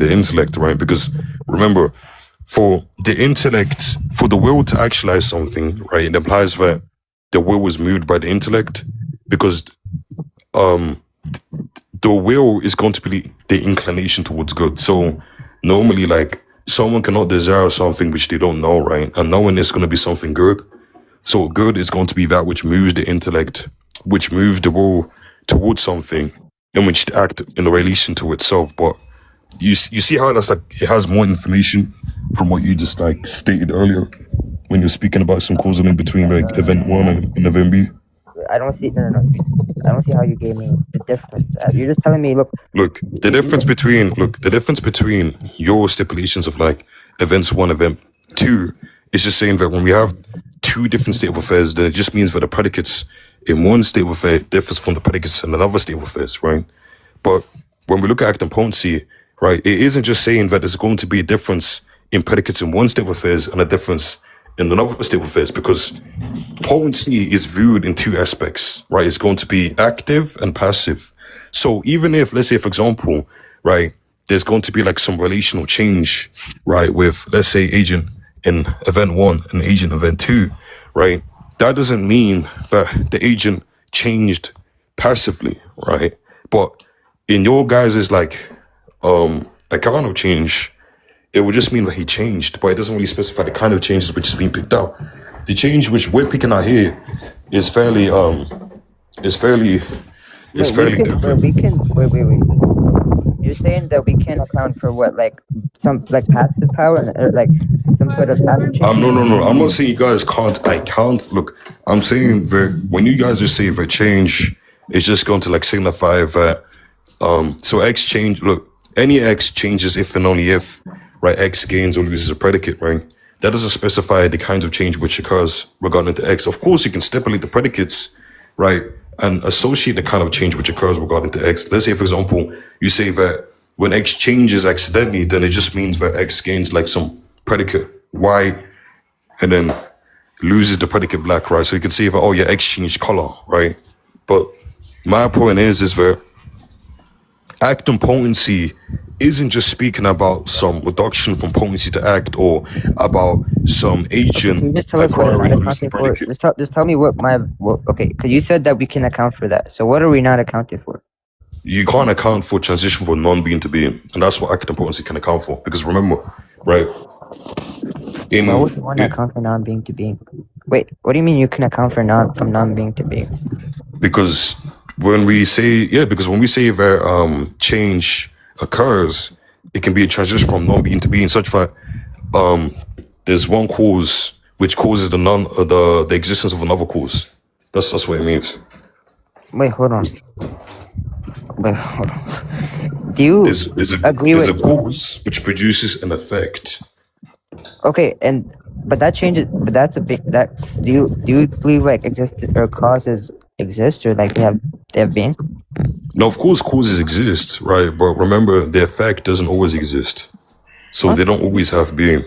the intellect, right? Because remember, for the intellect, for the will to actualize something, right, it implies that the will was moved by the intellect, because um the will is going to be the inclination towards good. So normally, like, someone cannot desire something which they don't know, right? And knowing is going to be something good. So good is going to be that which moves the intellect, which moves the will towards something, in which to act in relation to itself. But you see how that's like, it has more information from what you just like stated earlier when you're speaking about some causal link between like event one and event B. I don't see. No. I don't see how you gave me the difference. You're just telling me, look. Look, the difference between your stipulations of like events one, event two, is just saying that when we have two different state of affairs, then it just means that the predicates in one state of affair differs from the predicates in another state of affairs, right? But when we look at act and potency, right, it isn't just saying that there's going to be a difference in predicates in one state of affairs and a difference in another state of affairs, because potency is viewed in two aspects, right? It's going to be active and passive. So even if, let's say, for example, right, there's going to be like some relational change, right, with, let's say, agent in event one and agent in event two, right? That doesn't mean that the agent changed passively, right? But in your guys' like account of change, it would just mean that he changed, but it doesn't really specify the kind of changes which is being picked out. The change which we're picking out here is fairly different. Wait. You're saying that we can account for what, like some like passive power, or like some sort of passive change? No. I'm not saying you guys can't account. Look, I'm saying that when you guys just say that change, it's just going to like signify that so X change. Look, any X changes if and only if, right, X gains or loses a predicate, right? That doesn't specify the kinds of change which occurs regarding to X. Of course, you can stipulate the predicates, right, and associate the kind of change which occurs regarding to X. Let's say, for example, you say that when X changes accidentally, then it just means that X gains like some predicate Y and then loses the predicate black, right? So you can say that, oh yeah, X changed color, right? But my point is that act and potency isn't just speaking about some reduction from potency to act, or about some agent Can you just tell us what acquiring I'm or losing accounting for? predicate. Just tell me okay, because you said that we can account for that. So what are we not accounting for? You can't account for transition from non-being to being, and that's what act and potency can account for. Because remember, right? Why would you want to account for non-being to being? Wait, what do you mean you can account for from non-being to being? Because when we say that change occurs, it can be a transition from non-being to being, such that there's one cause which causes the existence of another cause. That's what it means. Wait, hold on. Do you agree with? There's a cause which produces an effect. Okay, but that changes. But that's a big. That do you believe like causes exist, or like they have been? No, of course causes exist, right? But remember, the effect doesn't always exist, so they don't always have being.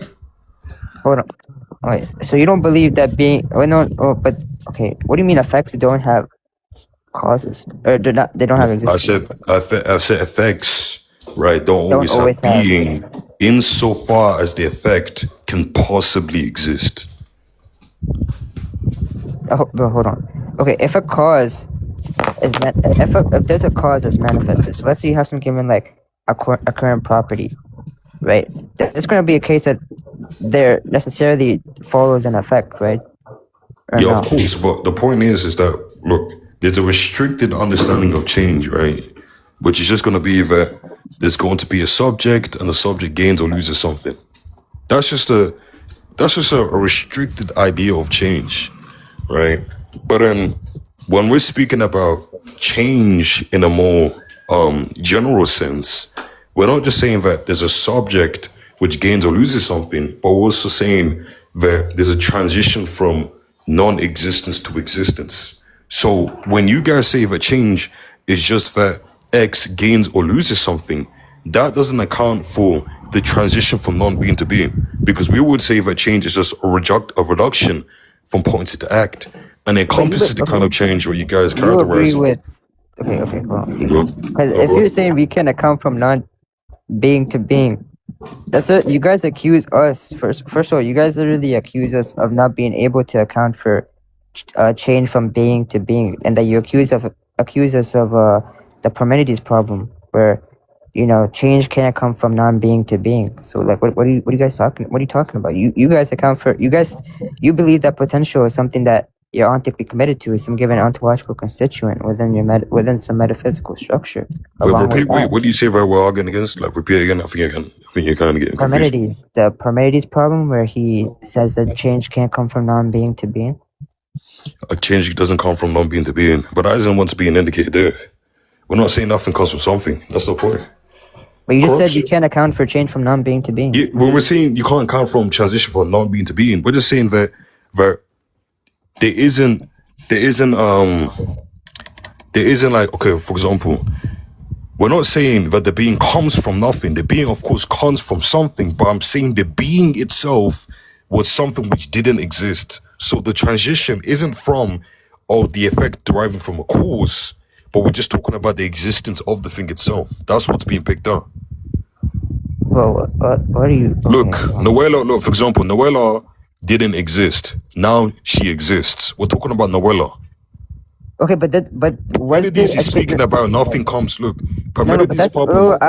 Hold on. Wait. So you don't believe that being? Oh no. Oh, but okay. What do you mean effects don't have causes, or they don't have existence? I said effects, right? Don't always have being, insofar as the effect can possibly exist. Oh, but hold on. Okay, if a cause is if there's a cause that's manifested, so let's say you have some given like a current property, right? There's going to be a case that there necessarily follows an effect, right? Or yeah, no? Of course. But the point is that look, there's a restricted understanding of change, right? Which is just going to be that there's going to be a subject, and the subject gains or loses something. That's just a restricted idea of change, right? But then when we're speaking about change in a more general sense, we're not just saying that there's a subject which gains or loses something, but we're also saying that there's a transition from non-existence to existence. So when you guys say that change is just that X gains or loses something, that doesn't account for the transition from non-being to being, because we would say that change is just a reduction from potency to act, and it encompasses the kind of change where you guys characterize. You agree with? Okay, hold on. Because if you're saying we can account from being to being. That's it. You guys accuse us First of all, you guys literally accuse us of not being able to account for change from being to being, and that you accuse us of the Parmenides problem, where change can't come from non-being to being. So like, what are you guys talking? What are you talking about? You guys account for you believe that potential is something that you're ontically committed to, is some given ontological constituent within within some metaphysical structure. Wait, Along with repeat. Wait, that, what do you say about we're arguing against? Like, repeat again. I think you're kind of getting confused. The Parmenides problem, where he says that change can't come from non-being to being. A change doesn't come from non-being to being, but that isn't what's being indicated there. We're not saying nothing comes from something. That's the point. But you just said you Corruption. can't account for change from non-being to being. Yeah, when we're saying you can't count from transition from non-being to being, we're just saying that there isn't like, okay, for example, we're not saying that the being comes from nothing. The being, of course, comes from something, but I'm saying the being itself was something which didn't exist. So the transition isn't from the effect deriving from a cause, but we're just talking about the existence of the thing itself. That's what's being picked up. Well, what are you? Look, Okay. Noella, for example, Noella didn't exist. Now she exists. We're talking about Noella. Okay, but was Parmenides the is speaking about nothing comes. Look, but Parmenides' that's problem. look,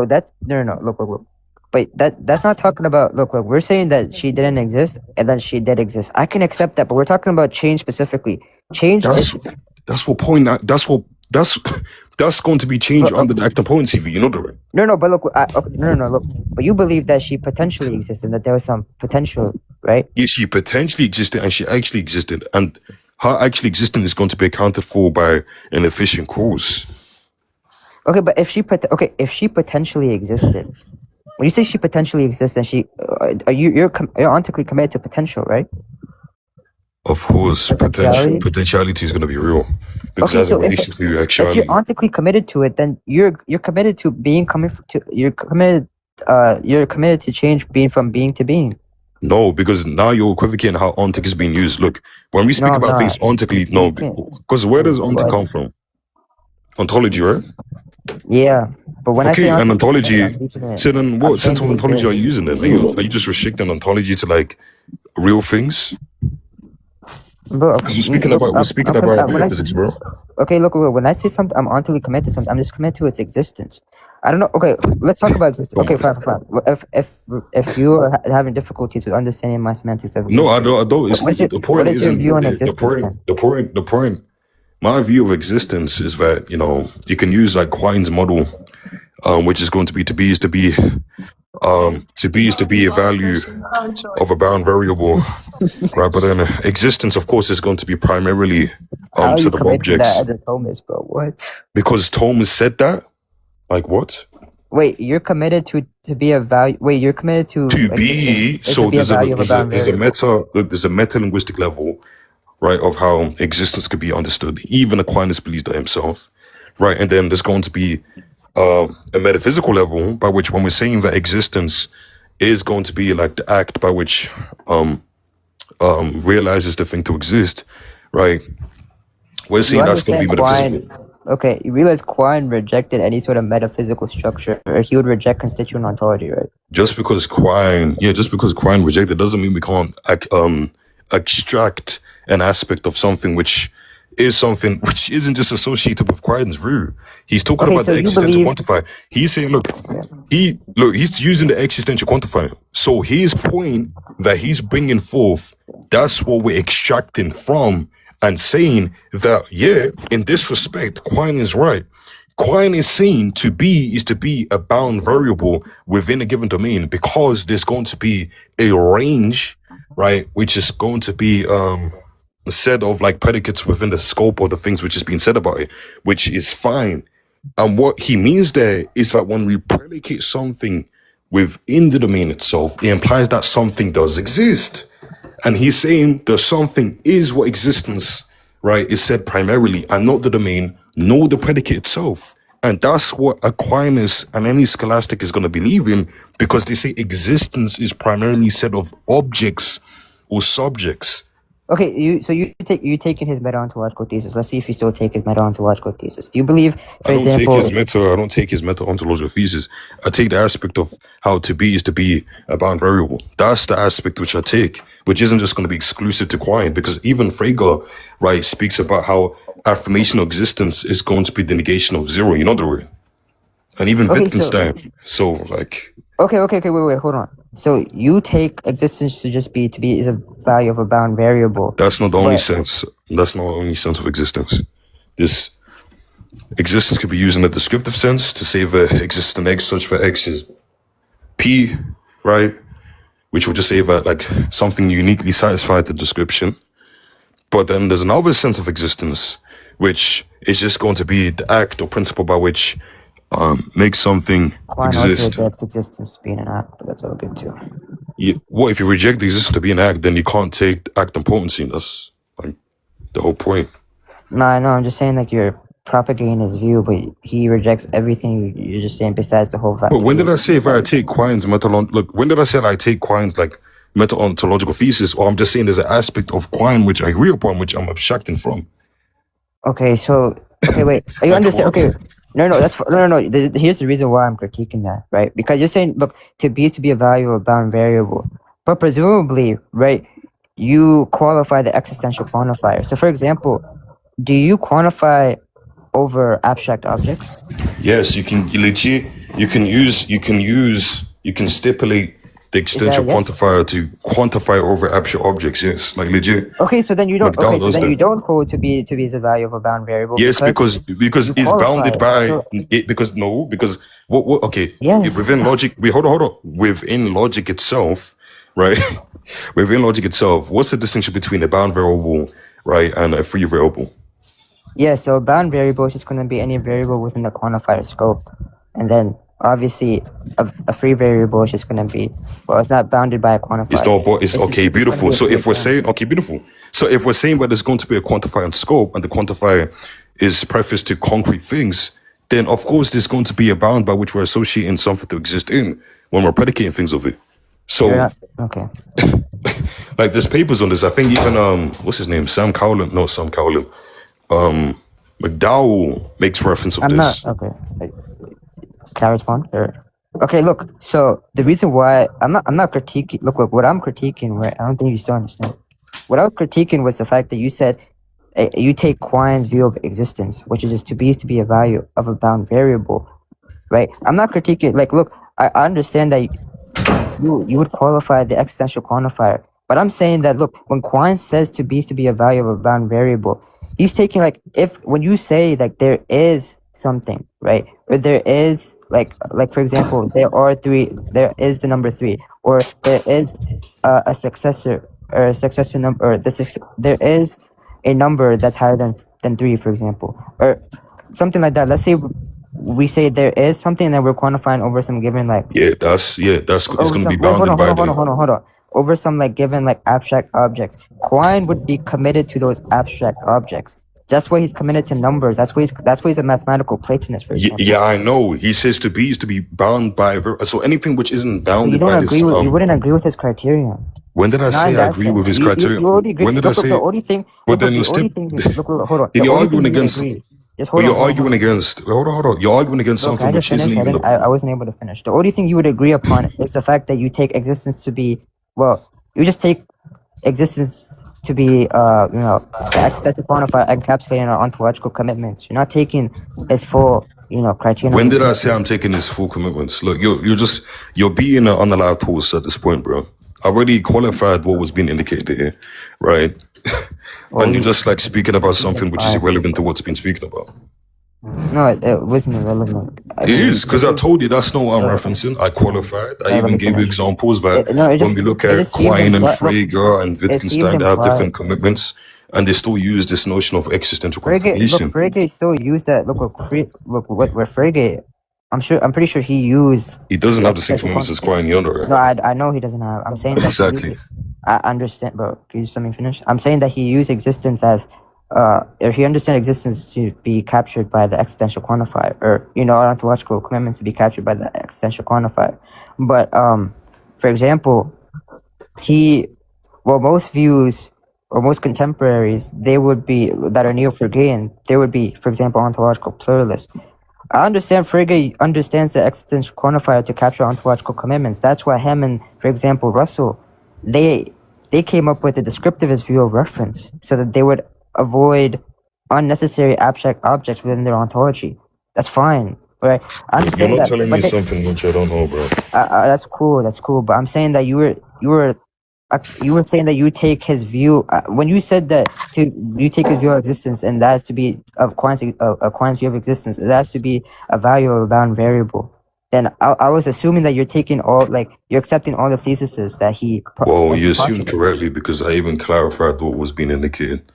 that's look. But that's not talking about look. We're saying that she didn't exist and then she did exist. I can accept that, but we're talking about change specifically. Change is That's what point. That's going to be changed under the active potency view. You know that, right? no, but look, look. But you believe that she potentially existed, that there was some potential, right? Yeah, she potentially existed, and she actually existed, and her actually existence is going to be accounted for by an efficient cause. Okay, but if she potentially existed, when you say she potentially exists, then you're ontically committed to potential, right? Of course, potentiality is going to be real because it has a relation to if actuality. you're ontically committed to it, then you're committed to being you're committed to change being from being to being. No, because now you're equivocating how ontic is being used. Look, when we speak about things ontically, no, because where does ontic come from? Ontology, right? Yeah, but when I say an ontology, so then what sense of ontology are you using then? Are you just restricting ontology to like real things? Bro, Because we're speaking about metaphysics, bro. Okay, look, when I say something, I'm ontically committed to something. I'm just committed to its existence. I don't know. Okay, let's talk about existence. Okay, fine. If you are having difficulties with understanding my semantics of existence, no, I don't. The point isn't the point. My view of existence is that you can use like Quine's model, which is going to be is to be a value of a bound variable, right? But then existence, of course, is going to be primarily set of objects. That as a Thomist, bro. What? Because Thomas said that. Like what? Wait, you're committed to be a value. Wait, you're committed to be. So there's a meta linguistic level, right, of how existence could be understood. Even Aquinas believes that himself, right? And then there's going to be a metaphysical level by which, when we're saying that existence is going to be like the act by which realizes the thing to exist, right? We're saying that's going to be metaphysical. Okay, you realize Quine rejected any sort of metaphysical structure, or he would reject constituent ontology, right? Just because Quine rejected doesn't mean we can't extract an aspect of something which is something which isn't just associated with Quine's view. He's talking about the existential quantifier. He's saying, he's using the existential quantifier. So his point that he's bringing forth, that's what we're extracting from. And saying that, in this respect, Quine is right. Quine is saying to be is to be a bound variable within a given domain, because there's going to be a range, right, which is going to be a set of like predicates within the scope of the things which is being said about it, which is fine. And what he means there is that when we predicate something within the domain itself, it implies that something does exist. And he's saying the something is what existence, right, is said primarily, and not the domain, nor the predicate itself. And that's what Aquinas and any scholastic is going to believe in, because they say existence is primarily said of objects or subjects. Okay, you taking his meta-ontological thesis. Let's see if you still take his meta-ontological thesis. Do you believe, for example, I don't take his meta ontological thesis. I take the aspect of how to be is to be a bound variable. That's the aspect which I take, which isn't just going to be exclusive to Quine, because even Frege, right, speaks about how affirmation of existence is going to be the negation of zero, you know the word. And even Okay, so- Wittgenstein. So like okay, wait, hold on. So you take existence to be is a value of a bound variable. that's not the only But- sense. That's not the only sense of existence. This existence could be used in a descriptive sense to say that exists an x such that x is p, right? Which would just say that like something uniquely satisfied the description. But then there's another sense of existence, which is just going to be the act or principle by which makes something Quine also exist. rejects existence being an act, but that's all good too. What if you reject the existence to be an act, then you can't take act and potency. That's like the whole point. No, I know. I'm just saying like you're propagating his view, but he rejects everything you're just saying besides the whole fact. But when did I say if I take Quine's look, when did I say I take Quine's like meta-ontological thesis, or I'm just saying there's an aspect of Quine which I agree upon, which I'm abstracting from? Okay, so wait. You Like understand? what? Okay, no. Here's the reason why I'm critiquing that, right? Because you're saying, look, to be a value of a bound variable, but presumably, right, you qualify the existential quantifier. So, for example, do you quantify over abstract objects? Yes, you can you can stipulate the existential yes? quantifier to quantify over abstract objects. Yes, like legit. Okay, so then you don't. McDowell Okay, so does then that. you don't hold to be the value of a bound variable. Yes, because you it's bounded qualify. by So- it. Because no, because what? Okay, Yes. within logic. Wait, hold on. Within logic itself, right? Within logic itself, what's the distinction between a bound variable, right, and a free variable? Yeah, so a bound variable is just going to be any variable within the quantifier scope, and then obviously a free variable is just going to be, well, it's not bounded by a quantifier. It's not, but it's just- okay, it's just gonna beautiful. be a So if we're term. saying, okay, beautiful. So if we're saying that there's going to be a quantifier in scope and the quantifier is prefaced to concrete things, then of course there's going to be a bound by which we're associating something to exist in when we're predicating things of it. So You're not- okay. like there's papers on this. I think even what's his name? Sam Cowland. No, Sam Cowland. McDowell makes reference of I'm this. not okay. Can I respond? Or, okay, look. So the reason why I'm not critiquing. Look. What I'm critiquing, right? I don't think you still understand. What I was critiquing was the fact that you said you take Quine's view of existence, which is just to be a value of a bound variable, right? I'm not critiquing. Like, look, I understand that you would qualify the existential quantifier, but I'm saying that look, when Quine says to be a value of a bound variable, he's taking like if when you say like there is something, right, or there is like for example there is the number 3, or there is a successor or a successor number, or there is a number that's higher than 3, for example, or something like that. Let's say we say there is something that we're quantifying over some given like That's it's going to be hold bounded by on, the. hold on. Over some like given like abstract objects, Quine would be committed to those abstract objects. That's why he's committed to numbers. That's why he's a mathematical Platonist, for example. Yeah, I know. He says to be is to be bound by. So anything which isn't But you bounded don't by this. agree with. You wouldn't agree with his criterion. When did I Not say in I that agree sense. with his You criteria? already agree. When did I Look, say? the only thing. But then the you only still. thing. Look, hold on. Then The you're only thing arguing you would against. agree. Just But hold you're on. arguing against. Hold on. You're arguing against Look, something I just which isn't finished. even. I wasn't able to finish. The only thing you would agree upon is the fact that you take existence to be, well, you just take existence to be, the existential quantifier encapsulating our ontological commitments. You're not taking its full, criterion. When did I say I'm taking his full commitments? Look, you're being an unalive horse at this point, bro. I already qualified what was being indicated here, right? And you're just like speaking about something which is irrelevant to what's been speaking about. No, it wasn't irrelevant. It is, because I told you that's not what I'm referencing. I qualified. I even gave you examples that when we look at Quine and Frege and Wittgenstein, they have different commitments, and they still use this notion of existential quantification. Frege still used that. Look what Frege. I'm pretty sure he used. He doesn't have the same commitments as Quine, you know, right? No, I know he doesn't have. I'm saying that Exactly. I understand, bro. Can you just let me finish? I'm saying that he used existence as, if he understands existence to be captured by the existential quantifier, or our ontological commitments to be captured by the existential quantifier. But for example, most views or most contemporaries, they would be that are neo-Fregean. They would be, for example, ontological pluralists. I understand Frege understands the existential quantifier to capture ontological commitments. That's why him and, for example, Russell, they came up with a descriptivist view of reference so that they would avoid unnecessary abstract objects within their ontology. That's fine, right? I You're understand not that. telling me something which I don't know, bro. That's cool. That's cool. But I'm saying that you were saying that you take his view when you said that you take his view of existence, and that has to be of a quant's view of existence. It has to be a value of a bound variable. Then I was assuming that you're taking you're accepting all the theses that he. Well, you assumed correctly because I even clarified what was being indicated.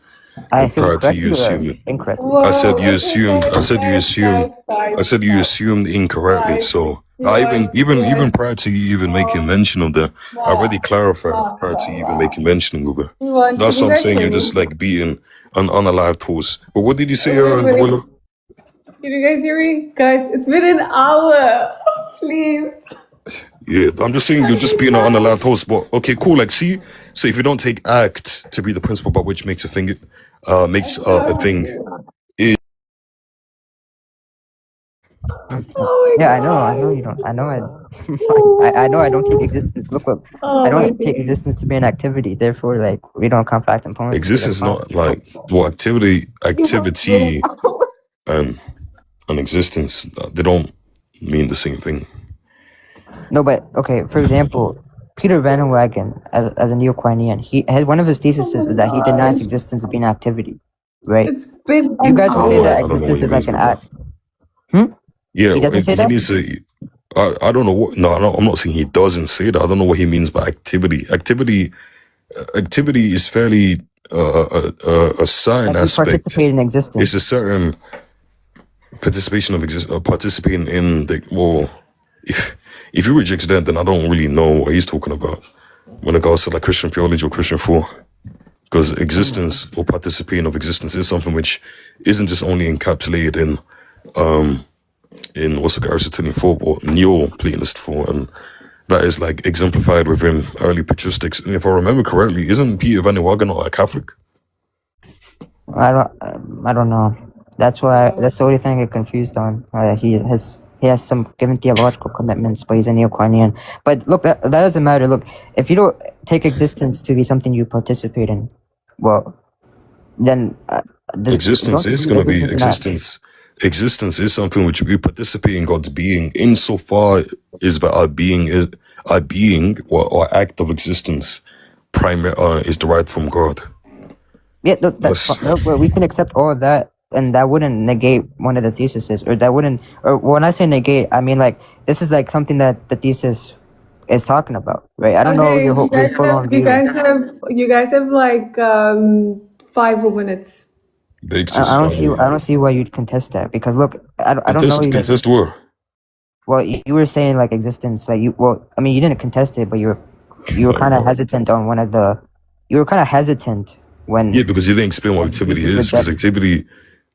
I assumed prior to you correctly or assuming. incorrectly. I said you assumed. I said you assumed. I said you assumed incorrectly. So I even prior to you even making mention of that, I already clarified prior to you even making mention of it. That's what I'm saying. You're just like beating an unalive horse. But what did you say, Willow? Can you guys hear me? Guys, it's been an hour. Please. Yeah, I'm just saying you're just being an unalive horse. But okay, cool. Like, see, so if you don't take act to be the principle by which makes a thing, makes a thing. Yeah, I know you don't. I know I know I don't take existence. Look, I don't take existence to be an activity. Therefore, like we don't contract in potency. Existence not like activity and existence. They don't mean the same thing. No, but okay. For example, Peter Van Wagen, as a neo-Quinian, he has one of his theses is that he denies existence of being an activity, right? It's been You guys will say that I don't know existence what is he like an means act. Yeah, He doesn't say that? needs to. I don't know what. No, I'm not saying he doesn't say that. I don't know what he means by activity. Activity is fairly a certain Like you aspect. participate in existence. It's a certain participation of participating in the well. If you reject that, then I don't really know what he's talking about when it goes to like Christian theology or Christian thought. Because existence or participating of existence is something which isn't just only encapsulated in what's the Aristotelian thought or Neo-Platonist thought, and that is like exemplified within early patristics. And if I remember correctly, isn't Peter Van Wagenaar a Catholic? I don't know. That's the only thing I get confused on. He has some given theological commitments, but he's a neo-Quinian. But look, that doesn't matter. Look, if you don't take existence to be something you participate in, well, then Existence is going to be existence. Existence is something which we participate in God's being, insofar as that our being or act of existence is derived from God. Yeah, that's fine. No, we can accept all of that, and that wouldn't negate one of the theses, or that wouldn't. Or when I say negate, I mean like this is like something that the thesis is talking about, right? I don't know your full on view. You guys have like 5 more minutes. I don't see why you'd contest that, because look, I don't know you. Contest what? Well, you were saying like existence, like I mean, you didn't contest it, but you were kind of hesitant on one of the. You were kind of hesitant when. Yeah, because you didn't explain what activity is. Because activity,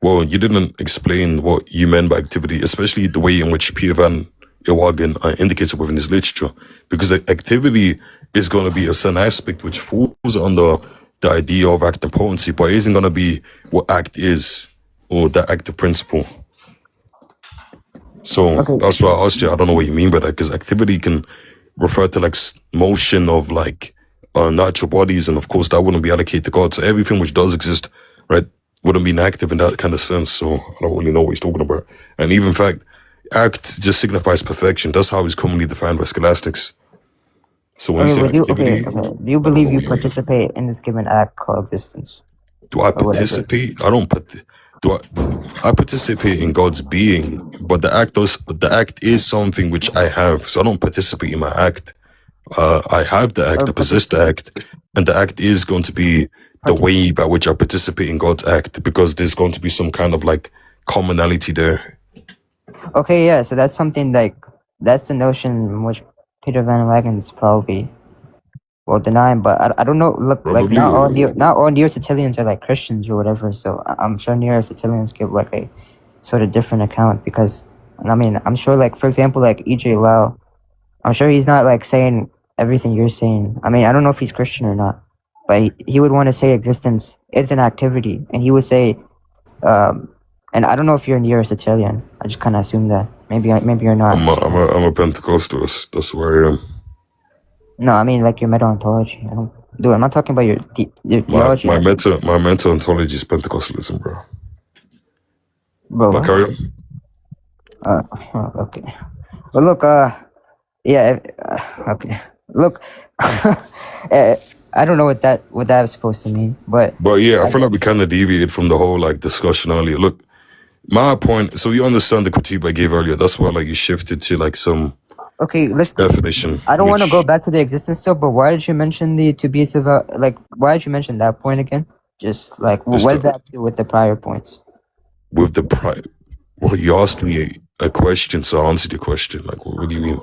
well, you didn't explain what you meant by activity, especially the way in which Peter Van Wagen indicates it within his literature. Because activity is going to be a certain aspect which falls under the idea of act and potency, but it isn't going to be what act is or the active principle. So that's why I asked you. I don't know what you mean by that, because activity can refer to like motion of like natural bodies, and of course that wouldn't be allocated to God. So everything which does exist, right, wouldn't be inactive in that kind of sense. So I don't really know what he's talking about. And even in fact, act just signifies perfection. That's how it's commonly defined by scholastics. So when you say activity, do you believe you participate in this given act called existence? Do I participate? I don't I participate in God's being, but the act is something which I have. So I don't participate in my act. I have the act, I possess the act, and the act is going to be the way by which I participate in God's act, because there's going to be some kind of like commonality there. Okay, yeah, so that's something like that's the notion which Peter Van Wagen's probably denying, but I don't know. Look, like not all Neo-Aristotelians are like Christians or whatever. So I'm sure Neo-Aristotelians give like a sort of different account, because I mean I'm sure like for example like E.J. Lau, I'm sure he's not like saying everything you're saying. I mean I don't know if he's Christian or not. but he would want to say existence is an activity, and he would say, and I don't know if you're an Aristotelian. I just kind of assume that maybe you're not. I'm a Pentecostal. That's where I am. No, I mean like your meta ontology. I'm not talking about your theology. My meta ontology is Pentecostalism, bro. Bro, But what? carry on. Okay. But look, yeah, okay. Look, I don't know what that was supposed to mean, but yeah, I feel like we kind of deviated from the whole like discussion earlier. Look, my point. So you understand the critique I gave earlier. That's why like you shifted to like some okay, let's. definition. I don't want to which- go back to the existence stuff, but why did you mention the to be like? Why did you mention that point again? Just like Just what to- does that do with the prior points? with the Well, you asked me a question, so I answered your question. Like, what do you mean?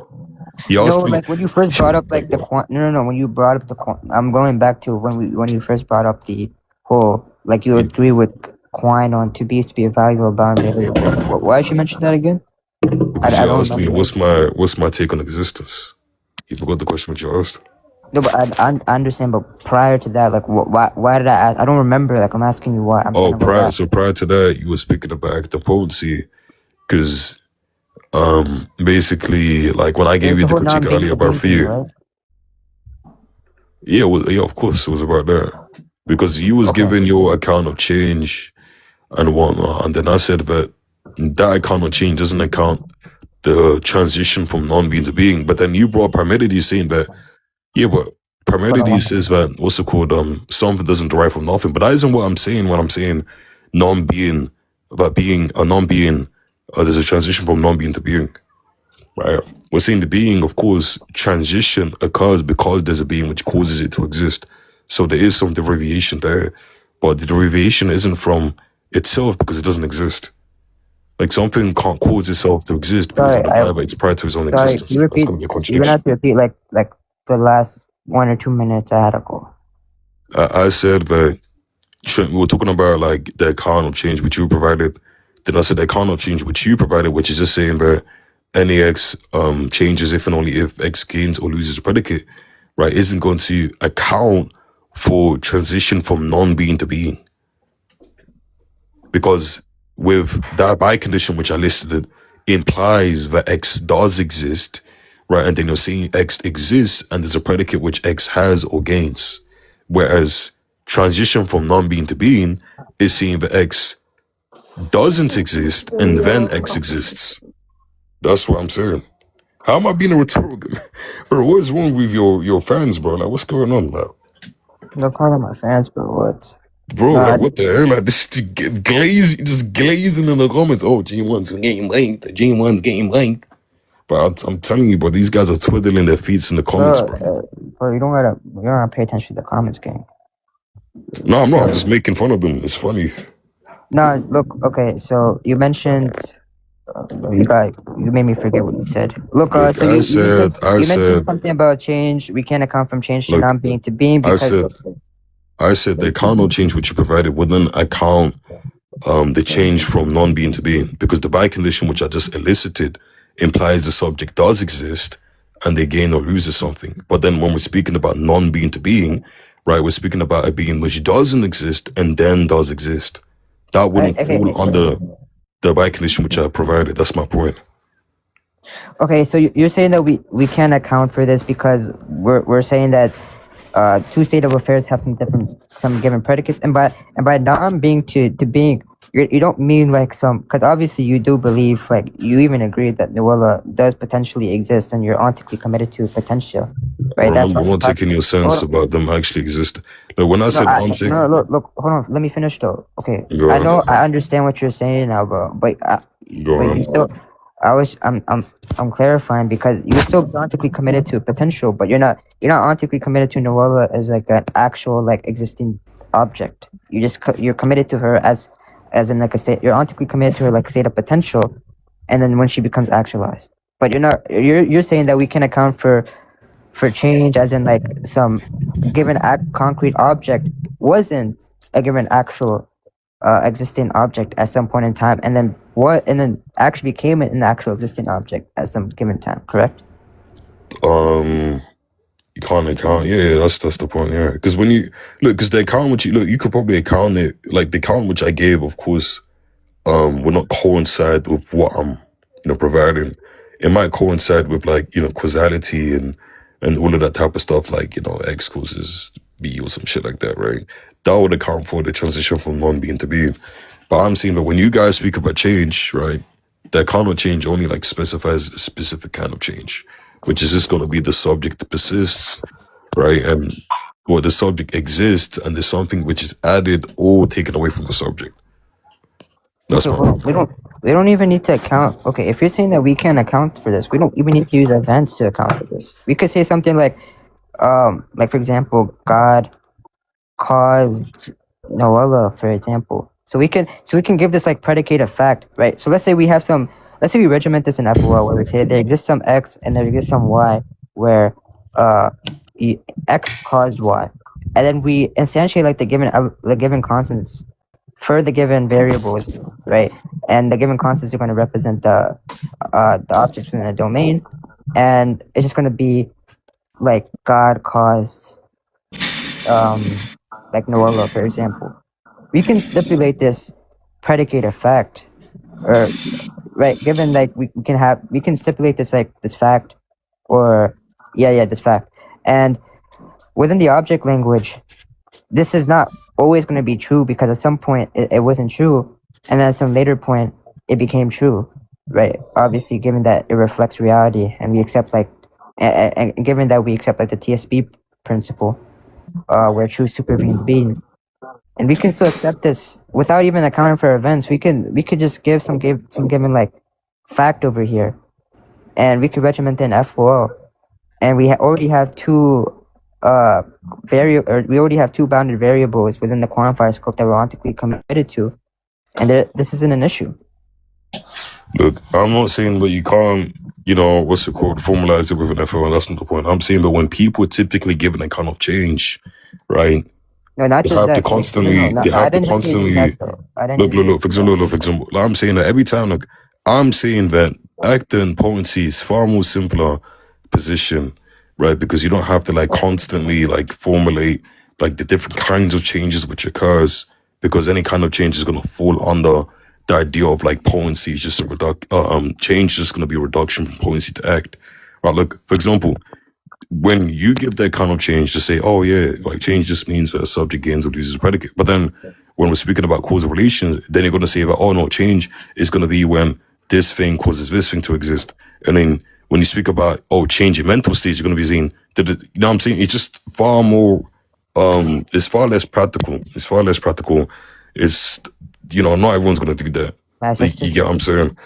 You asked No, me. like when you first brought up like the no. When you brought up the I'm going back to when you first brought up the whole like you agree with Quine on to be a valuable boundary. Why did you mention that again? Because I you don't asked me remember. what's my take on existence. You forgot the question which you asked. No, but I understand. But prior to that, like why did I ask? I don't remember. Like I'm asking you why. I'm trying to go back. Prior to that, you were speaking about active potency, because basically, like when I gave you the whole critique non-being earlier to about being thing, fear, right? yeah, of course, it was about that, because you was giving your account of change and whatnot, and then I said that account of change doesn't account the transition from non-being to being. But then you brought Parmenides saying that, yeah, but Parmenides says that what's it called? Something doesn't derive from nothing. But that isn't what I'm saying when I'm saying non-being, about being a non-being. There's a transition from non-being to being. Right. We're saying the being, of course, transition occurs because there's a being which causes it to exist. So there is some derivation there, but the derivation isn't from itself because it doesn't exist. Like something can't cause itself to exist because Sorry, it would imply that it's prior to its own sorry. existence. You That's repeat. going to be a You're gonna contradiction. have to repeat like the last 1 or 2 minutes I had to go. I said that we were talking about like the account of change which you provided. Then I said the account of change which you provided, which is just saying that any x changes if and only if x gains or loses a predicate, right, isn't going to account for transition from non-being to being. Because with that by condition which I listed, it implies that x does exist, right? And then you're saying x exists and there's a predicate which x has or gains. Whereas transition from non-being to being is saying that x doesn't exist and then x exists. That's what I'm saying. How am I being a rhetorical? Bro, what is wrong with your fans, bro? Like, what's going on, like? No call on my fans, bro. What? Bro, like, what the hell? Like, this just glazing in the comments. Oh, G1's game length. G1's game length. But I'm telling you, bro, these guys are twiddling their feet in the comments, bro. Bro, you don't gotta pay attention to the comments, gang. No, I'm not. I'm just making fun of them. It's funny. No, look. Okay, so you mentioned. You made me forget what you said. Look, Look, so I you said, mentioned something about change. We can't account from change to Look, non-being to being because. I said the account of change which you provided wouldn't account the change from non-being to being, because the by condition which I just elicited implies the subject does exist and they gain or loses something. But then when we're speaking about non-being to being, right, we're speaking about a being which doesn't exist and then does exist. That wouldn't fall under the by condition which I provided. That's my point. Okay, so you're saying that we can't account for this because we're saying that two state of affairs have some given predicates, and by non-being to being, you don't mean like because obviously you do believe, like you even agree that Nuella does potentially exist and you're ontically committed to potential, right? Remember, I'm not taking your sense about them actually existing. Like when I said look, hold on, let me finish though. Okay, Go I on. know I understand what you're saying now, bro, but you still. I'm clarifying because you're still ontically committed to potential, but you're not ontically committed to Nuella as like an actual like existing object. You're committed to her as in like a state. You're ontically committed to her like state of potential, and then when she becomes actualized. But you're saying that we can account for change as in like some given concrete object wasn't a given actual existing object at some point in time, and then actually became an actual existing object at some given time, correct? You can't account. Yeah, that's the point. Yeah, because when you look, because the account which you could probably account it like the account which I gave, of course, will not coincide with what I'm, providing. It might coincide with like causality and all of that type of stuff, like X causes B or some shit like that, right? That would account for the transition from non-being to being. But I'm saying that when you guys speak about change, right, that kind of change only like specifies a specific kind of change, which is just going to be the subject persists, right? And well, the subject exists, and there's something which is added or taken away from the subject. That's Okay, my well, we don't even need to account. Okay, if you're saying that we can't account for this, we don't even need to use events to account for this. We could say something like for example, God caused Noella, for example. So we can give this like predicated fact, right? So let's say we regiment this in FOL where we say there exists some X and there exists some Y where X caused Y, and then we instantiate like the given constants for the given variables, right? And the given constants are going to represent the objects within a domain, and it's just going to be like God caused like Noella, for example. We can stipulate this predicate effect, or right, given like we can stipulate this like this fact, or this fact, and within the object language, this is not always going to be true because at some point it wasn't true, and then at some later point it became true, right? Obviously, given that it reflects reality, and we accept like, and given that we accept like the TSB principle, where truth supervenes being, and we can still accept this without even accounting for events. We could just give some given like fact over here, and we could regiment in FOL, and we already have two we already have two bounded variables within the quantifier scope that we're ontically committed to, and this isn't an issue. Look, I'm not saying that you can't, formalize it with an FOL. That's not the point. I'm saying that when people are typically given a kind of change, right? No, not They just have that. to constantly. No, They I have to didn't just say constantly. that, though. I didn't Look. For example, like, I'm saying that every time. Look, I'm saying that acting potency is far more simpler position, right? Because you don't have to like constantly like formulate like the different kinds of changes which occurs, because any kind of change is going to fall under the idea of like potency is just a change, just going to be a reduction from potency to act, right? Look, for example, when you give that kind of change to say, oh yeah, like change just means that a subject gains or loses a predicate. But then when we're speaking about causal relations, then you're going to say that, oh no, change is going to be when this thing causes this thing to exist. And then when you speak about, oh, change in mental state, you're going to be saying, you know what I'm saying? It's just far more, it's far less practical. It's far less practical. It's, not everyone's going to do that. Like, you get what I'm saying?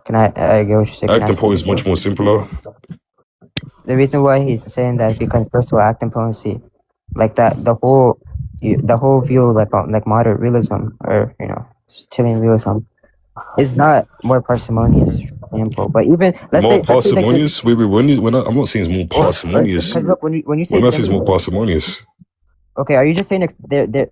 Can I get what you're saying? Acting point is much more simpler. The reason why he's saying that is because first of all, acting potency, like that, the whole view like moderate realism, or Chilean realism, is not more parsimonious, for example. But even More parsimonious? Wait, I'm not saying it's more parsimonious. Because look, when you say When I say it's more parsimonious. Okay, are you just saying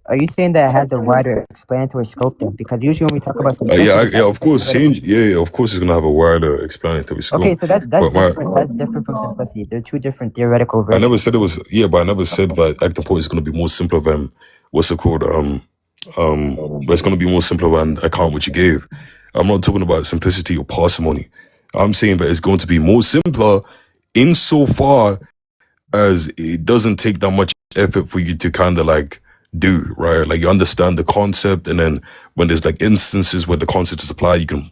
are you saying that it has a wider explanatory scope then? Because usually when we talk about of course, change. Of course, it's gonna have a wider explanatory scope. Okay, so that's different. That's different from simplicity. They're two different theoretical versions. I never said it was. Yeah, but I never said that acting point is gonna be more simpler than what's it called? But it's gonna be more simpler than account which you gave. I'm not talking about simplicity or parsimony. I'm saying that it's going to be more simpler insofar as it doesn't take that much effort for you to kind of like do, right? Like you understand the concept, and then when there's like instances where the concept is applied, you can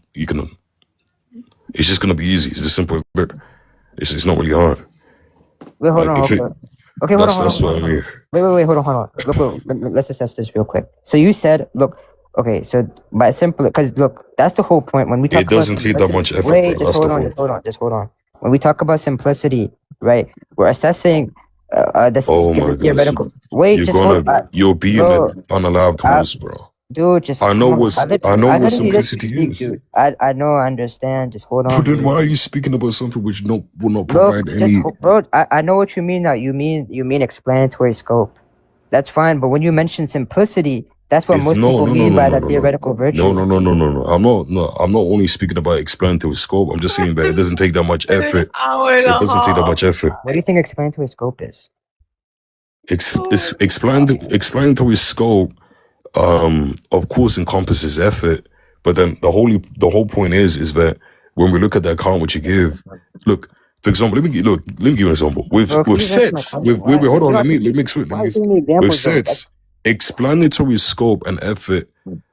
it's just gonna be easy. It's as simple as that. It's not really hard. Wait, hold on. Okay, hold on. That's what I mean. Wait, hold on. Look, let's assess this real quick. So you said, look, okay, so by simple, because look, that's the whole point when we talk. It doesn't take that much effort. Wait, just hold on. When we talk about simplicity, right? We're assessing this theoretical. Wait, you're being an unallowed host, bro. Dude, just I know what simplicity is. Dude. I know, I understand. Just hold on. But then why are you speaking about something which will not provide any? Bro, I know what you mean now. You mean explanatory scope. That's fine. But when you mention simplicity, That's what It's most no, people no, no, mean no, by no, that no, no. theoretical virtue. No, no, no, no, no, no. I'm not only speaking about explanatory scope. I'm just saying that it doesn't take that much Been an effort. hour and It a doesn't take that half. much effort. What do you think explanatory scope is? Explanatory scope, of course, encompasses effort, but then the whole point is that when we look at the account which you give, look, for example, let me give you an example. With Bro, can you answer my sets, question? wait, hold on, Why let me explain. are you giving me With examples though? sets, explanatory scope and effort,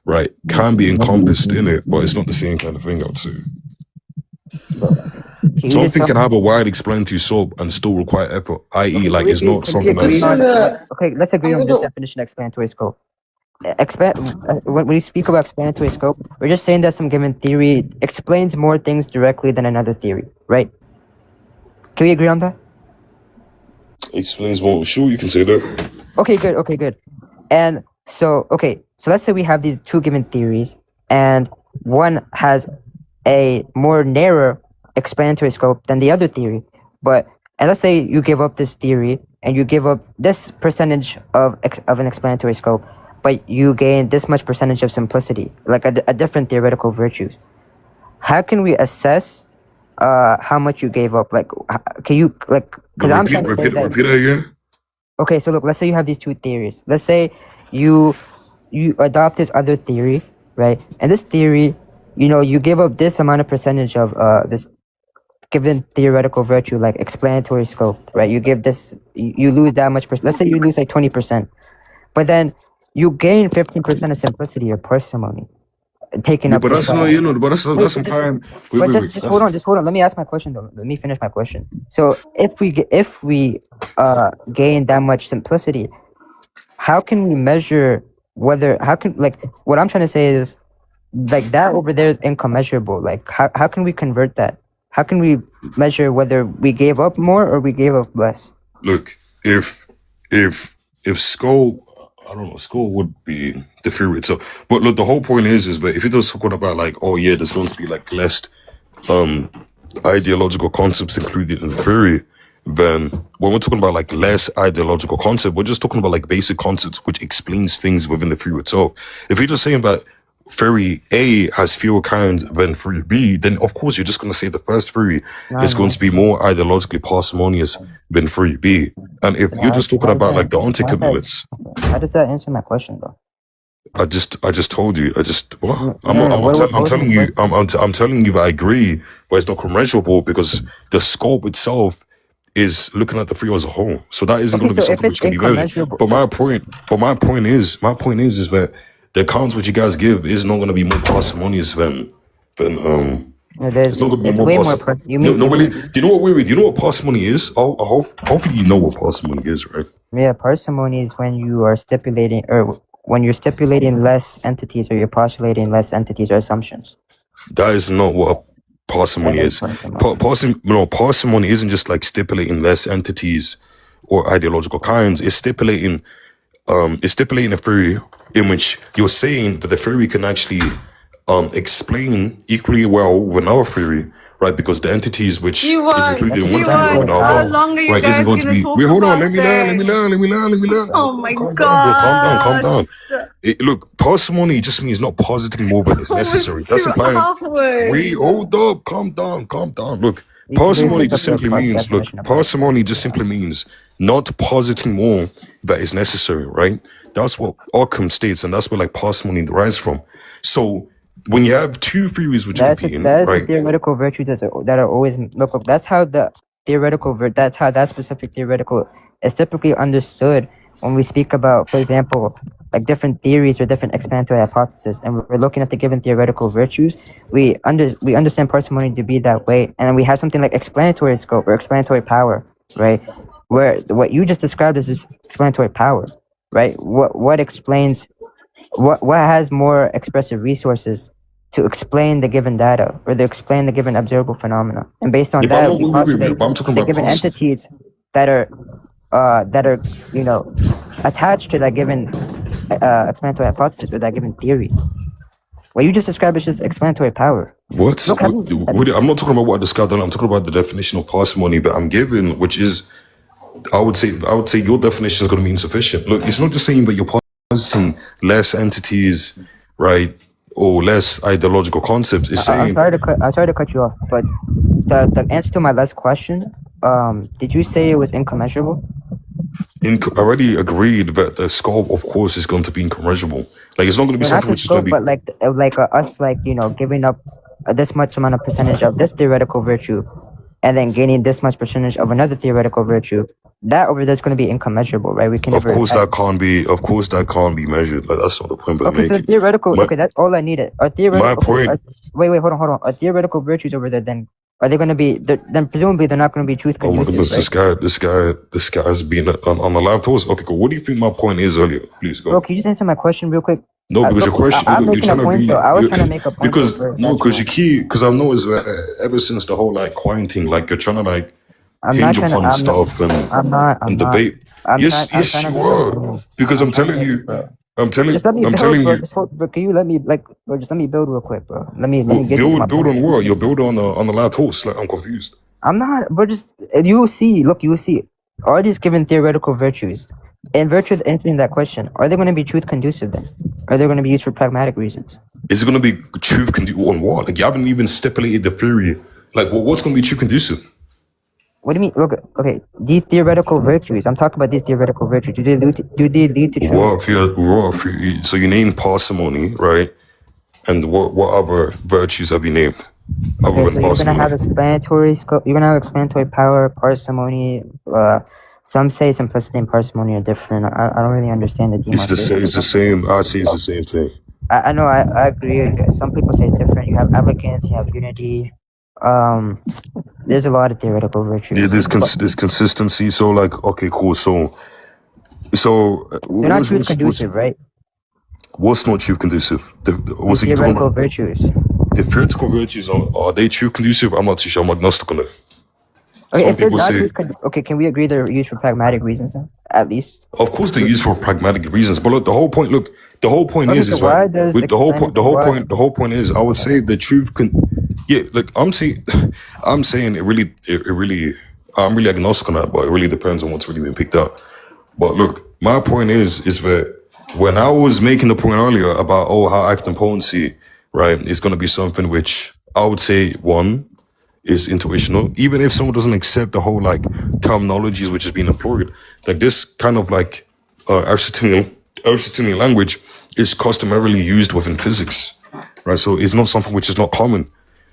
right, can be encompassed in it, but it's not the same kind of thing, I would say. Can you just Something tell can me? have a wide explanatory scope and still require effort, i.e., Okay, like it's not can we something agree that's on? gonna- Okay, let's agree I'm on this gonna- definition of explanatory scope. When we speak about explanatory scope, we're just saying that some given theory explains more things directly than another theory, right? Can we agree on that? explains more. Sure, you can say that. Okay, good. Okay, good. And so, okay, so let's say we have these two given theories, and one has a more narrow explanatory scope than the other theory. And let's say you give up this theory and you give up this percentage of an explanatory scope, but you gain this much percentage of simplicity, like a different theoretical virtues. How can we assess how much you gave up? Like, can you like? Because I'm trying to say that. Repeat that again. Okay, so look, let's say you have these two theories. Let's say you adopt this other theory, right? And this theory, you give up this amount of percentage of this given theoretical virtue, like explanatory scope, right? You give this, you lose that much. Let's say you lose like 20%, but then you gain 15% of simplicity or parsimony, taking Yeah, up. but that's not, but that's implying. But Wait. just hold on. Let me ask my question though. Let me finish my question. So if we gain that much simplicity, how can we measure whether what I'm trying to say is like that over there is incommensurable. Like how can we convert that? How can we measure whether we gave up more or we gave up less? Look, if scope, I don't know, scope would be the theory itself. But look, the whole point is that if you're just talking about like, oh yeah, there's going to be like less ideological concepts included in the theory, then when we're talking about like less ideological concept, we're just talking about like basic concepts which explains things within the theory itself. If you're just saying that theory A has fewer kinds than theory B, then of course you're just going to say the first theory is going to be more ideologically parsimonious than theory B. And if you're just talking about like the anti-commitments, How does that answer my question though? I just told you. What? What I'm was telling my you. I'm telling you that I agree, but it's not commensurable because the scope itself is looking at the theory as a whole. So that isn't Okay, going to be so if something it's which can be measured. incommensurable, But my point is that the accounts which you guys give is not going to be more parsimonious than it's not going to be it's more way more. parsimonious. You mean No, really. Do you know what? Wait. Do you know what parsimony is? Hopefully you know what parsimony is, right? yeah, parsimony is when you are stipulating or when you're stipulating less entities or you're postulating less entities or assumptions. That is not what parsimony That is. parsimony. Parsimony isn't just like stipulating less entities or ideological kinds. It's stipulating a theory in which you're saying that the theory can actually explain equally well with another theory, right? Because the entities which is included in one theory with how another, long are you right, guys isn't going to gonna be. talk Wait, hold on. about Let me learn. Oh my Calm down, bro. Calm down. gosh. Look, parsimony just means not positing more than is necessary. Almost That's 2 implying. hours. Wait, hold up, calm down. Look, You parsimony looked just up the simply means, definition of parsimony just simply means not positing more that is necessary, right? That's what Occam states, and that's where like parsimony derives from. So when you have two theories which are competing, that is a right? theoretical virtue that are always look. That's how the that's how that specific theoretical is typically understood when we speak about, for example, like different theories or different explanatory hypotheses, and we're looking at the given theoretical virtues. We understand parsimony to be that way, and we have something like explanatory scope or explanatory power, right? Where what you just described is just explanatory power, right? What explains what has more expressive resources to explain the given data or to explain the given observable phenomena, and based on Yeah, that, but we postulate but I'm talking the about given entities that are attached to that given explanatory hypothesis or that given theory. What you just described is just explanatory power. What? Look, I'm not talking about what I described. I'm talking about the definition of parsimony that I'm given, which is, I would say your definition is going to be insufficient. Look, it's not just saying that you're positing less entities, right, or less ideological concepts. It's I'm saying, sorry to cut you off, but the answer to my last question, did you say it was incommensurable? I already agreed that the scope, of course, is going to be incommensurable. Like, it's not going to be No, not something the which is going scope, to be. but like us, like, you know, giving up this much amount of percentage of this theoretical virtue, and then gaining this much percentage of another theoretical virtue. That over there is going to be incommensurable, right? We can Of never. course, that can't be. Of course, that can't be measured. Like, that's not the point. But Okay, so making theoretical. my Okay, that's all I needed. Are my theoretical? Okay, point. wait, hold on. Are theoretical virtues over there? Then are they going to be? Then presumably they're not going to be truth Oh my conducive, goodness, right? this guy's been on a live toast. Okay, cool. What do you think my point is earlier? Please Bro, go. can you just answer my question real quick? No, because Look, your question, I'm look, you're making a trying to point be, though. I was you trying to make a point though. because First, no, that's because why. you keep, because I've noticed ever since the whole like coin thing, like you're trying to like I'm not hinge trying to. upon stuff I'm not. and debate. Yes, I'm yes, trying to you make a are. point. Because I'm I'm trying to telling make, you, bro. I'm telling, Just let me I'm build, telling bro. you. Just hold, bro. Can you let me bro? Just let me build real quick, bro. Let me get into my Build point. on what? You're building on the live toast. Like I'm confused. I'm not, bro. Just you will see. Look, you will see. Are these given theoretical virtues? In virtue of answering that question, are they going to be truth conducive then? Are they going to be used for pragmatic reasons? Is it going to be truth on what? Like you haven't even stipulated the theory. Like what's going to be truth conducive? What do you mean? Look, okay, these theoretical virtues. I'm talking about these theoretical virtues. Do they lead to truth? So you named parsimony, right? And what other virtues have you named other Okay, than so you're gonna have parsimony? explanatory scope. You're gonna have explanatory power, parsimony. Some say simplicity and parsimony are different. I don't really understand the demarcation. It's the same. I say it's the same thing. I know. I agree. Some people say it's different. You have elegance. You have unity. There's a lot of theoretical Yeah, virtues. there's consistency. So like, okay, cool. They're not truth conducive, right? what's not truth conducive? These What's he talking theoretical about? virtues. The theoretical virtues are they truth conducive? I'm not too sure. I'm agnostic on it. Okay, Some if they're people not say, okay, can we agree they're used for pragmatic reasons then? At least. of course, they're used for pragmatic reasons. But look, the whole point Okay, is, so is like, why does with explain why? the whole point is, I would say the truth can, yeah, like I'm saying it really, I'm really agnostic on that, but it really depends on what's really been picked up. But look, my point is that when I was making the point earlier about how acting potency, right, is going to be something which I would say one is intuitional, even if someone doesn't accept the whole like terminologies which is being employed. Like this kind of like Aristotelian language is customarily used within physics, right? So it's not something which is not common.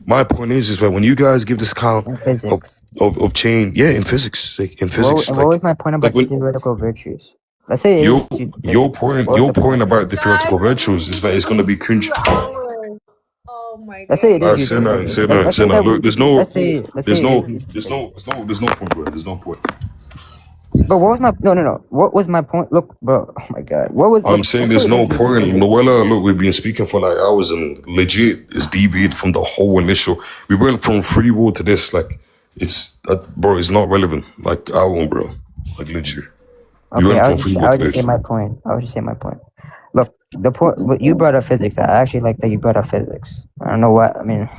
My point is that when you guys give this account In of physics. of chain, yeah, in physics, What was my point like about the when theoretical virtues? Let's say it is used in physics. What was your the point? point about the theoretical Guys, that took virtues is that it's going to be 2 hours. Oh my Let's say it days. is used say in that, physics. Let's say say that. that Look, let's say it is used in physics. there's no point, bro. There's no point. But what was my no? What was my point? Look, bro. Oh my god. I'm saying let's say there's it no is used in point. physics. Noella, look, we've been speaking for like hours and legit is deviated from the whole initial. We went from free will to this. Like, bro, it's not relevant. Like, I won't, bro. Like, legit. We Okay, went from free will I to would just say this. my point. I would just say my point. Look, the point what you brought up physics. I actually like that you brought up physics. I don't know what I mean.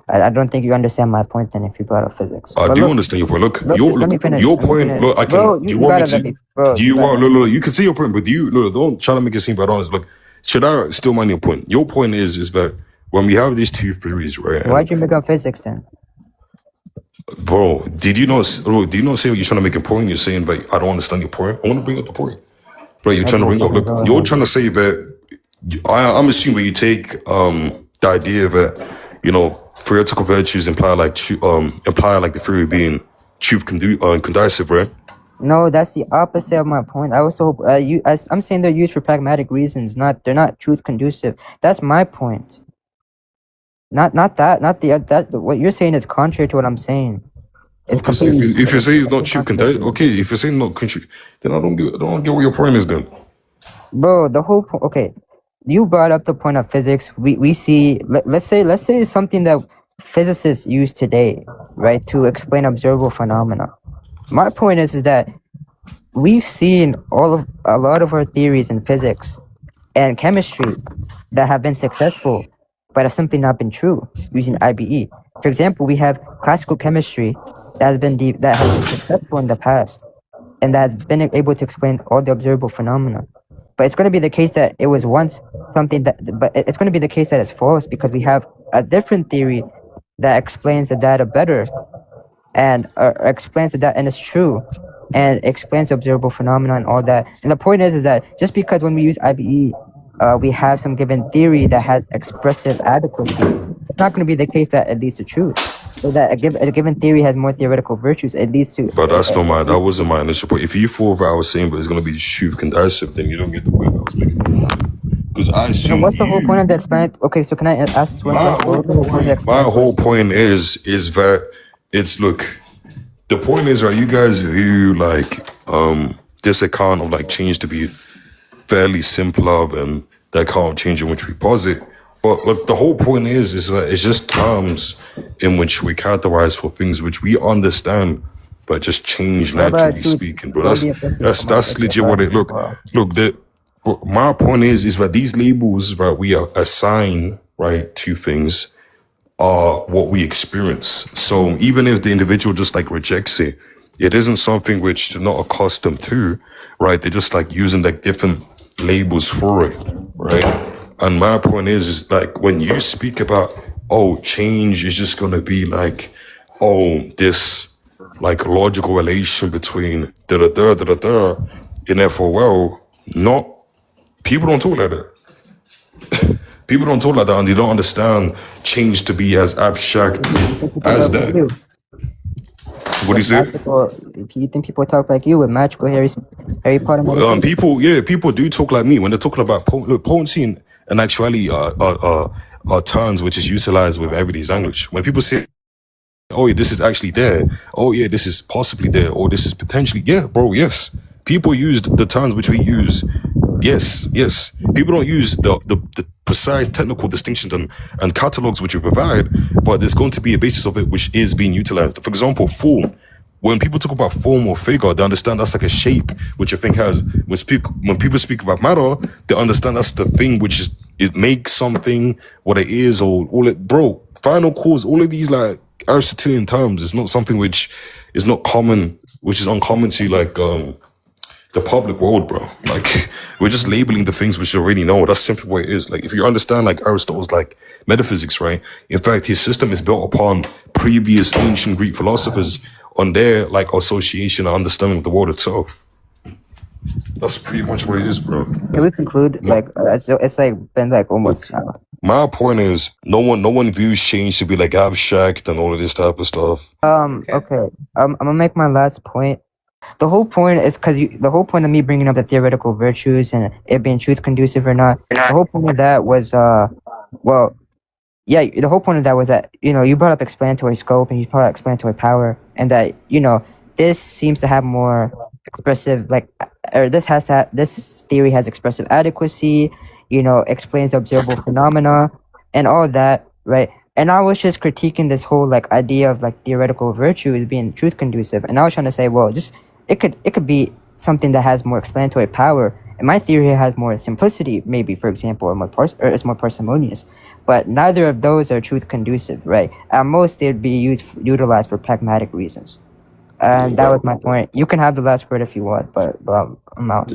I don't think you understand my point then if you brought up physics. I But do look, understand your point. just let me finish. Your Let me point. finish. Look, I can. Bro, Do you you want me gotta let to? me. Bro, Do you you gotta want? let me. You can say your point, but don't try to make it seem bad honest. Look, should I still mind your point? Your point is that when we have these two theories, right? Why'd And you make up physics then? bro, did you not say what you're trying to make a point? You're saying that I don't understand your point. I want to bring up the point. Right, you're trying to Okay, bring up. fine, Look, go you're ahead. trying to say that. I'm assuming you take the idea that theoretical virtues imply like the theory being conducive, right? No, that's the opposite of my point. I was so I'm saying they're used for pragmatic reasons. They're not truth conducive. That's my point. Not that. Not the that. What you're saying is contrary to what I'm saying. It's Okay, so completely. if you say it's not completely true conducive, contradictory. okay, if you're saying not country, then I don't get what your point is then. Bro, the whole point. Okay, you brought up the point of physics. We see. Let's say something that physicists use today, right, to explain observable phenomena. My point is that we've seen a lot of our theories in physics and chemistry that have been successful, but have simply not been true using IBE. For example, we have classical chemistry that has been successful in the past and that has been able to explain all the observable phenomena. But it's going to be the case that it was once something that, but it's going to be the case that it's false because we have a different theory that explains the data better and explains the data and it's true and explains the observable phenomena and all that. And the point is that just because when we use IBE, we have some given theory that has expressive adequacy, it's not going to be the case that it leads to truth. So that a given theory has more theoretical virtues, it leads to. But that wasn't my initial point. If you thought that I was saying, but it's gonna be truth condensive, then you don't get the point I was making. Because I assume What's the whole point of the explanation? Okay, so can I ask this one question? What's the whole point of the my explanation? whole point is that it's look. The point is, right? You guys view like this account of like change to be fairly simpler than the account change in which we posit. But look, the whole point is that it's just terms in which we characterize for things which we understand, but just change naturally speaking, bro. That's legit what it look. My point is that these labels that we assign right to things are what we experience. So even if the individual just like rejects it, it isn't something which they're not accustomed to, right? They're just like using like different labels for it, right? And my point is like when you speak about, oh, change is just gonna be like, oh, this like logical relation between da-da-da, and therefore, well, not, people don't talk like that. People don't talk like that and they don't understand change to be as abstract as that. What do you say? You think people talk like you with magical Harry Potter? People do talk like me when they're talking about potency and actuality are terms which is utilized with everyday language. When people say, oh yeah, this is actually there. Oh yeah, this is possibly there. Or this is potentially, yeah, bro, yes. People use the terms which we use. Yes. People don't use the precise technical distinctions and catalogs which we provide, but there's going to be a basis of it which is being utilized. For example, form. When people talk about form or figure, they understand that's like a shape which I think has. When people speak about matter, they understand that's the thing which is it makes something what it is or all it. Bro, final cause. All of these like Aristotelian terms is not something which is not common, which is uncommon to like the public world, bro. Like we're just labeling the things which you already know. That's simply what it is. Like if you understand like Aristotle's like metaphysics, right? In fact, his system is built upon previous ancient Greek philosophers on their like association and understanding of the world itself. That's pretty much what it is, bro. Can we conclude? It's like been like almost. My point is, no one views change to be like abstract and all of this type of stuff. Okay. I'm gonna make my last point. The whole point is the whole point of me bringing up the theoretical virtues and it being truth conducive or not. The whole point of that was the whole point of that was that you brought up explanatory scope and you brought up explanatory power and that this seems to have more expressive this theory has expressive adequacy, explains the observable phenomena and all that, right? And I was just critiquing this whole like idea of like theoretical virtue as being truth conducive, and I was trying to say, well, just it could be something that has more explanatory power, and my theory has more simplicity, maybe for example, or it's more parsimonious, but neither of those are truth conducive, right? At most, they'd be utilized for pragmatic reasons, and that was my point. You can have the last word if you want, but I'm out.